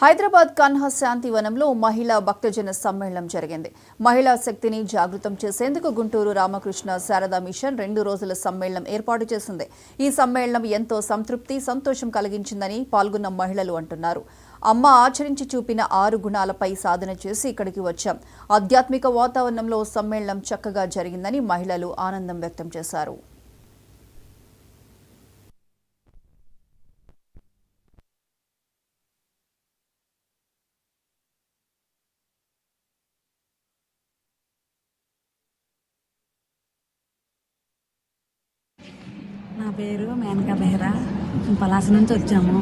హైదరాబాద్ కన్హా శాంతివనంలో మహిళా భక్తజన సమ్మేళనం జరిగింది. మహిళా శక్తిని జాగృతం చేసేందుకు గుంటూరు రామకృష్ణ శారదా మిషన్ 2 రోజుల సమ్మేళనం ఏర్పాటు చేసింది. ఈ సమ్మేళనం ఎంతో సంతృప్తి, సంతోషం కలిగించిందని పాల్గొన్న మహిళలు అంటున్నారు. అమ్మ ఆచరించి చూపిన 6 గుణాలపై సాధన చేసి ఇక్కడికి వచ్చాం. ఆధ్యాత్మిక వాతావరణంలో సమ్మేళనం చక్కగా జరిగిందని మహిళలు ఆనందం వ్యక్తం చేశారు. నా పేరు మేనకా బెహ్రా. పలాస నుంచి వచ్చాము.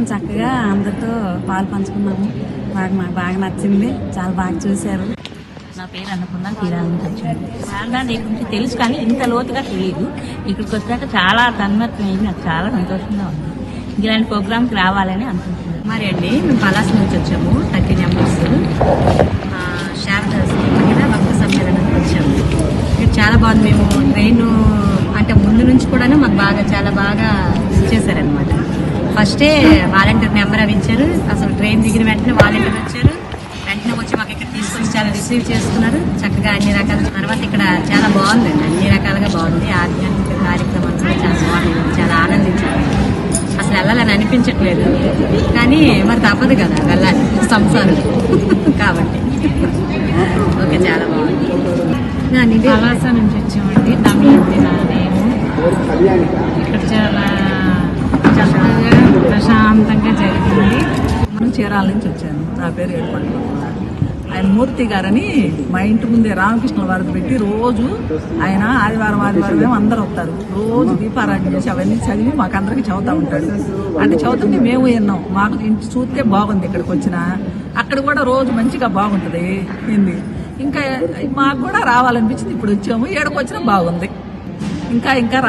చక్కగా అందరితో పాలు పంచుకున్నాము. మాకు బాగా నచ్చింది. చాలా బాగా చూశారు. నా పేరు అన్నపూర్ణ, తీరాల నుంచి వచ్చాను. శారదా నీ గురించి తెలుసు కానీ ఇంత లోతుగా తెలియదు. ఇక్కడికి వచ్చాక చాలా తన్మత్మైంది. నాకు చాలా సంతోషంగా ఉంది. ఇలాంటి ప్రోగ్రామ్కి రావాలని అనుకుంటున్నాను. మరి అండి, మేము పలాస నుంచి వచ్చాము. 13 మెంబర్స్ శారదా మహిళా భక్త సమ్మేళనానికి వచ్చాము. ఇక్కడ చాలా బాగుంది. మేము ట్రైన్ అంటే ముందు నుంచి కూడా మాకు చాలా బాగా చేశారనమాట. ఫస్టే వాలంటీర్ నెంబర్ అవి ఇచ్చారు. అసలు ట్రైన్ దిగిన వెంటనే వాలంటీర్ వచ్చారు. వెంటనే వచ్చి మాకు ఇక్కడ తీసుకొచ్చి చాలా రిసీవ్ చేసుకున్నారు. చక్కగా అన్ని రకాల తర్వాత ఇక్కడ చాలా బాగుందండి. అన్ని రకాలుగా బాగుంది. ఆధ్యాత్మిక కార్యక్రమాలు కూడా చాలా బాగుంది. చాలా ఆనందించారు. అసలు వెళ్ళాలని అనిపించట్లేదు కానీ మరి తప్పదు కదా, వెళ్ళాలి సంసారం కాబట్టి. ఓకే, చాలా బాగుంది. పలాస నుంచి వచ్చామండి. తమిళ ఇక్కడ చాలా చక్కగా ప్రశాంతంగా జరిగింది. మనం చీరాల నుంచి వచ్చాను. నా పేరు ఏడుకొండ. ఆయన మూర్తి గారని మా ఇంటి ముందే రామకృష్ణ వారిని పెట్టి రోజు ఆయన ఆదివారం అందరూ వస్తారు. రోజు దీపారాధన చేసి అవన్నీ చదివి మాకందరికి చదువుతూ ఉంటాడు. అంటే చదువుతుంటే మేము విన్నాం. మాకు ఇంటి చూస్తే బాగుంది. ఇక్కడికి వచ్చినా అక్కడ కూడా రోజు మంచిగా బాగుంటుంది. ఏంది ఇంకా మాకు కూడా రావాలనిపించింది. ఇప్పుడు వచ్చాము. ఏడుకు వచ్చినా బాగుంది. ఇంకా